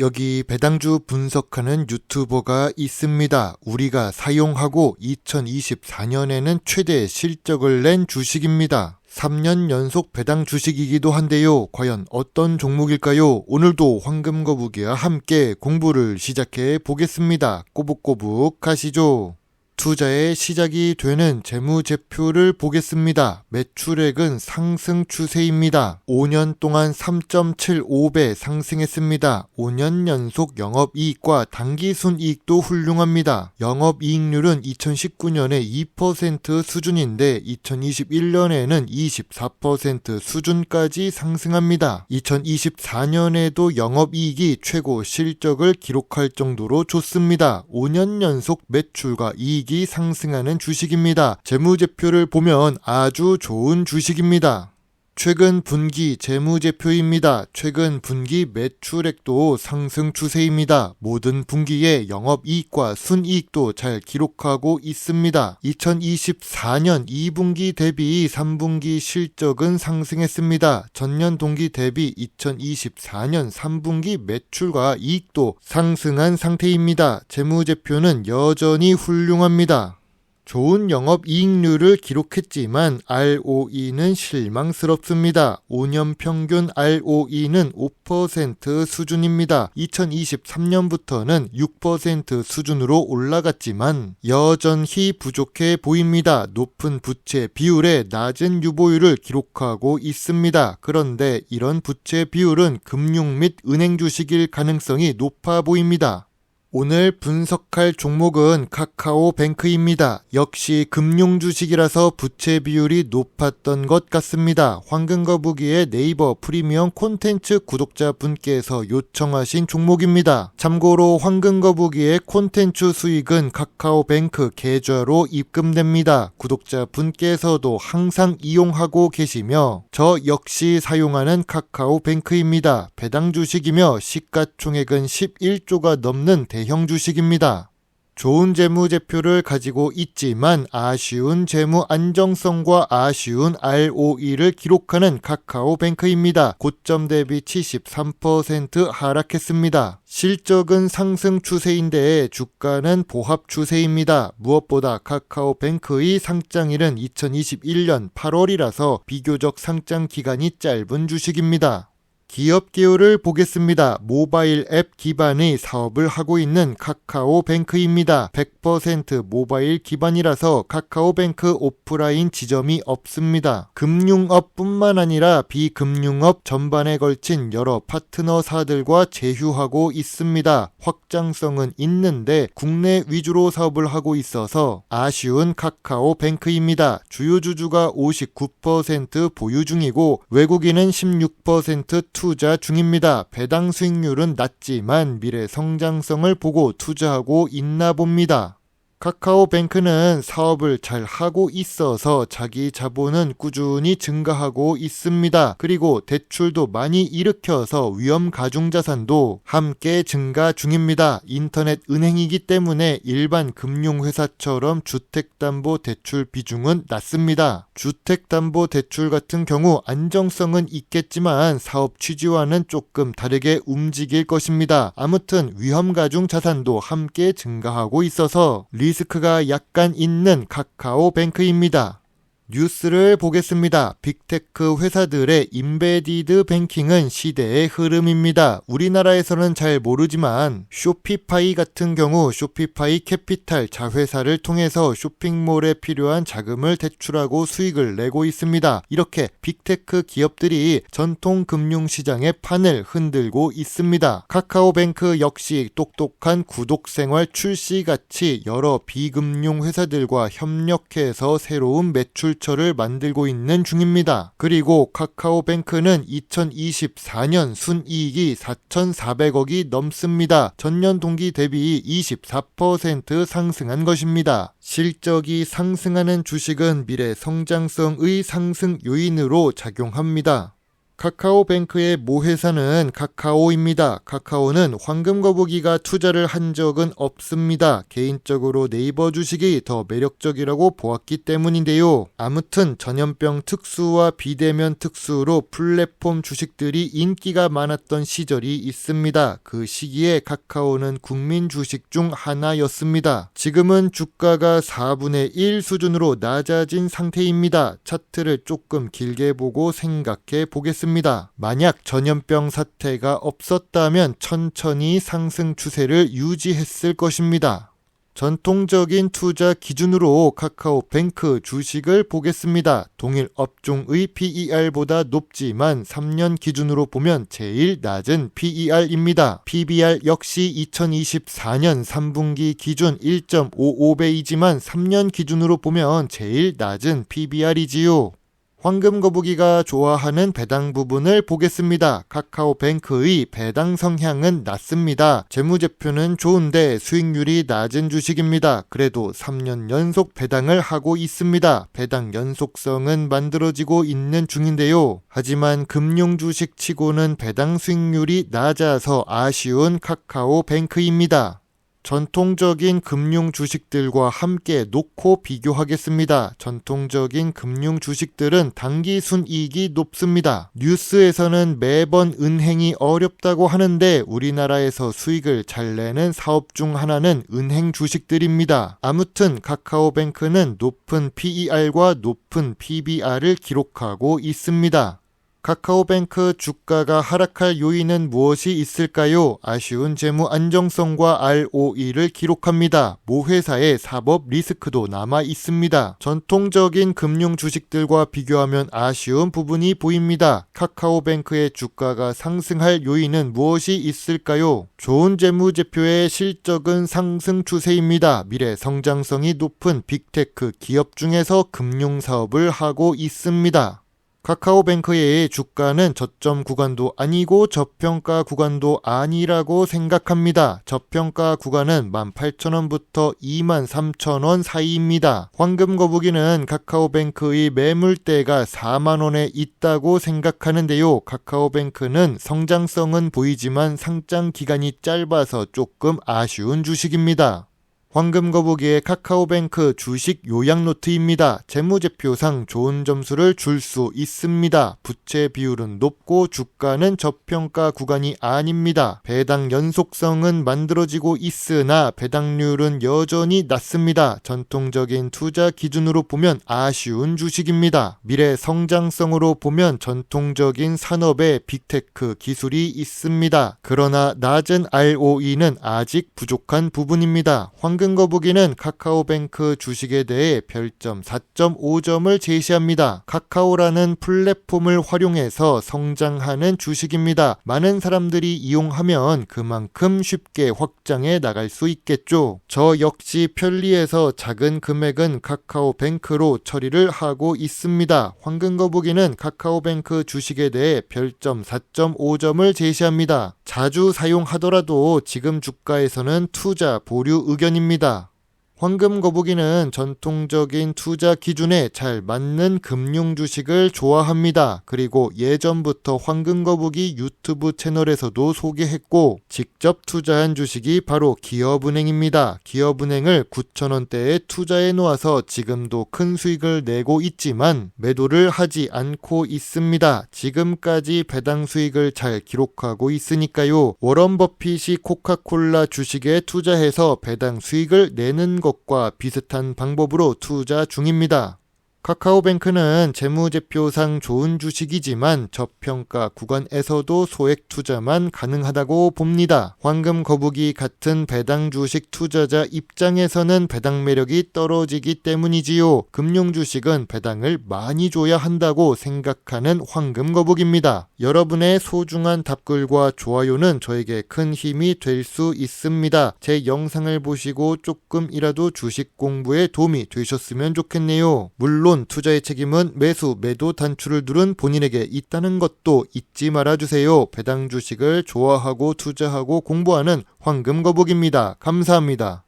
여기 배당주 분석하는 유튜버가 있습니다. 우리가 사용하고 2024년에는 최대 실적을 낸 주식입니다. 3년 연속 배당 주식이기도 한데요. 과연 어떤 종목일까요? 오늘도 황금거북이와 함께 공부를 시작해 보겠습니다. 꼬북꼬북 가시죠. 투자의 시작이 되는 재무제표를 보겠습니다. 매출액은 상승 추세입니다. 5년 동안 3.75배 상승했습니다. 5년 연속 영업이익과 당기순이익도 훌륭합니다. 영업이익률은 2019년에 2% 수준인데 2021년에는 24% 수준까지 상승합니다. 2024년에도 영업이익이 최고 실적을 기록할 정도로 좋습니다. 5년 연속 매출과 이익이 상승하는 주식입니다. 재무제표를 보면 아주 좋은 주식입니다. 최근 분기 재무제표입니다. 최근 분기 매출액도 상승 추세입니다. 모든 분기에 영업이익과 순이익도 잘 기록하고 있습니다. 2024년 2분기 대비 3분기 실적은 상승했습니다. 전년 동기 대비 2024년 3분기 매출과 이익도 상승한 상태입니다. 재무제표는 여전히 훌륭합니다. 좋은 영업이익률을 기록했지만 ROE는 실망스럽습니다. 5년 평균 ROE는 5% 수준입니다. 2023년부터는 6% 수준으로 올라갔지만 여전히 부족해 보입니다. 높은 부채 비율에 낮은 유보율을 기록하고 있습니다. 그런데 이런 부채 비율은 금융 및 은행 주식일 가능성이 높아 보입니다. 오늘 분석할 종목은 카카오뱅크입니다. 역시 금융주식이라서 부채 비율이 높았던 것 같습니다. 황금거북이의 네이버 프리미엄 콘텐츠 구독자분께서 요청하신 종목입니다. 참고로 황금거북이의 콘텐츠 수익은 카카오뱅크 계좌로 입금됩니다. 구독자분께서도 항상 이용하고 계시며 저 역시 사용하는 카카오뱅크입니다. 배당 주식이며 시가총액은 11조가 넘는 대형 주식입니다. 좋은 재무제표를 가지고 있지만 아쉬운 재무 안정성과 아쉬운 ROE를 기록하는 카카오뱅크입니다. 고점 대비 73% 하락했습니다. 실적은 상승 추세인데 주가는 보합 추세입니다. 무엇보다 카카오뱅크의 상장일은 2021년 8월이라서 비교적 상장 기간이 짧은 주식입니다. 기업 기호를 보겠습니다. 모바일 앱 기반의 사업을 하고 있는 카카오뱅크입니다. 100% 모바일 기반이라서 카카오뱅크 오프라인 지점이 없습니다. 금융업뿐만 아니라 비금융업 전반에 걸친 여러 파트너사들과 제휴하고 있습니다. 확장성은 있는데 국내 위주로 사업을 하고 있어서 아쉬운 카카오뱅크입니다. 주요 주주가 59% 보유 중이고 외국인은 16% 투자 중입니다. 배당 수익률은 낮지만 미래 성장성을 보고 투자하고 있나 봅니다. 카카오뱅크는 사업을 잘 하고 있어서 자기 자본은 꾸준히 증가하고 있습니다. 그리고 대출도 많이 일으켜서 위험 가중자산도 함께 증가 중입니다. 인터넷 은행이기 때문에 일반 금융회사처럼 주택담보대출 비중은 낮습니다. 주택담보대출 같은 경우 안정성은 있겠지만 사업 취지와는 조금 다르게 움직일 것입니다. 아무튼 위험 가중 자산도 함께 증가하고 있어서 리스크가 약간 있는 카카오뱅크입니다. 뉴스를 보겠습니다. 빅테크 회사들의 임베디드 뱅킹은 시대의 흐름입니다. 우리나라에서는 잘 모르지만 쇼피파이 같은 경우 쇼피파이 캐피탈 자회사를 통해서 쇼핑몰에 필요한 자금을 대출하고 수익을 내고 있습니다. 이렇게 빅테크 기업들이 전통 금융시장의 판을 흔들고 있습니다. 카카오뱅크 역시 똑똑한 구독생활 출시같이 여러 비금융 회사들과 협력해서 새로운 매출 를 만들고 있는 중입니다. 그리고 카카오뱅크는 2024년 순이익이 4,400억이 넘습니다. 전년 동기 대비 24% 상승한 것입니다. 실적이 상승하는 주식은 미래 성장성의 상승 요인으로 작용합니다. 카카오뱅크의 모회사는 카카오입니다. 카카오는 황금거북이가 투자를 한 적은 없습니다. 개인적으로 네이버 주식이 더 매력적이라고 보았기 때문인데요. 아무튼 전염병 특수와 비대면 특수로 플랫폼 주식들이 인기가 많았던 시절이 있습니다. 그 시기에 카카오는 국민 주식 중 하나였습니다. 지금은 주가가 4분의 1 수준으로 낮아진 상태입니다. 차트를 조금 길게 보고 생각해 보겠습니다. 만약 전염병 사태가 없었다면 천천히 상승 추세를 유지했을 것입니다. 전통적인 투자 기준으로 카카오뱅크 주식을 보겠습니다. 동일 업종의 PER보다 높지만 3년 기준으로 보면 제일 낮은 PER입니다. PBR 역시 2024년 3분기 기준 1.55배이지만 3년 기준으로 보면 제일 낮은 PBR이지요. 황금거북이가 좋아하는 배당 부분을 보겠습니다. 카카오뱅크의 배당 성향은 낮습니다. 재무제표는 좋은데 수익률이 낮은 주식입니다. 그래도 3년 연속 배당을 하고 있습니다. 배당 연속성은 만들어지고 있는 중인데요. 하지만 금융주식 치고는 배당 수익률이 낮아서 아쉬운 카카오뱅크입니다. 전통적인 금융 주식들과 함께 놓고 비교하겠습니다. 전통적인 금융 주식들은 단기 순이익이 높습니다. 뉴스에서는 매번 은행이 어렵다고 하는데 우리나라에서 수익을 잘 내는 사업 중 하나는 은행 주식들입니다. 아무튼 카카오뱅크는 높은 PER과 높은 PBR을 기록하고 있습니다. 카카오뱅크 주가가 하락할 요인은 무엇이 있을까요? 아쉬운 재무 안정성과 ROE를 기록합니다. 모회사의 사법 리스크도 남아 있습니다. 전통적인 금융 주식들과 비교하면 아쉬운 부분이 보입니다. 카카오뱅크의 주가가 상승할 요인은 무엇이 있을까요? 좋은 재무제표의 실적은 상승 추세입니다. 미래 성장성이 높은 빅테크 기업 중에서 금융사업을 하고 있습니다. 카카오뱅크의 주가는 저점 구간도 아니고 저평가 구간도 아니라고 생각합니다. 저평가 구간은 18,000원부터 23,000원 사이입니다. 황금거북이는 카카오뱅크의 매물대가 4만원에 있다고 생각하는데요. 카카오뱅크는 성장성은 보이지만 상장 기간이 짧아서 조금 아쉬운 주식입니다. 황금거북이의 카카오뱅크 주식 요약노트입니다. 재무제표상 좋은 점수를 줄 수 있습니다. 부채 비율은 높고 주가는 저평가 구간이 아닙니다. 배당 연속성은 만들어지고 있으나 배당률은 여전히 낮습니다. 전통적인 투자 기준으로 보면 아쉬운 주식입니다. 미래 성장성으로 보면 전통적인 산업에 빅테크 기술이 있습니다. 그러나 낮은 ROE는 아직 부족한 부분입니다. 황금거북이는 카카오뱅크 주식에 대해 별점 4.5점을 제시합니다. 카카오라는 플랫폼을 활용해서 성장하는 주식입니다. 많은 사람들이 이용하면 그만큼 쉽게 확장해 나갈 수 있겠죠. 저 역시 편리해서 작은 금액은 카카오뱅크로 처리를 하고 있습니다. 황금거북이는 카카오뱅크 주식에 대해 별점 4.5점을 제시합니다. 자주 사용하더라도 지금 주가에서는 투자 보류 의견입니다. 황금거북이는 전통적인 투자 기준에 잘 맞는 금융 주식을 좋아합니다. 그리고 예전부터 황금거북이 유튜브 채널에서도 소개했고 직접 투자한 주식이 바로 기업은행입니다. 기업은행을 9,000원대에 투자해 놓아서 지금도 큰 수익을 내고 있지만 매도를 하지 않고 있습니다. 지금까지 배당 수익을 잘 기록하고 있으니까요. 워런 버핏이 코카콜라 주식에 투자해서 배당 수익을 내는 것과 비슷한 방법으로 투자 중입니다. 카카오뱅크는 재무제표상 좋은 주식이지만 저평가 구간에서도 소액 투자만 가능하다고 봅니다. 황금거북이 같은 배당 주식 투자자 입장에서는 배당 매력이 떨어지기 때문이지요. 금융주식은 배당을 많이 줘야 한다고 생각하는 황금거북입니다. 여러분의 소중한 답글과 좋아요는 저에게 큰 힘이 될 수 있습니다. 제 영상을 보시고 조금이라도 주식 공부에 도움이 되셨으면 좋겠네요. 물론 투자의 책임은 매수, 매도 단추를 누른 본인에게 있다는 것도 잊지 말아주세요. 배당 주식을 좋아하고 투자하고 공부하는 황금거북입니다. 감사합니다.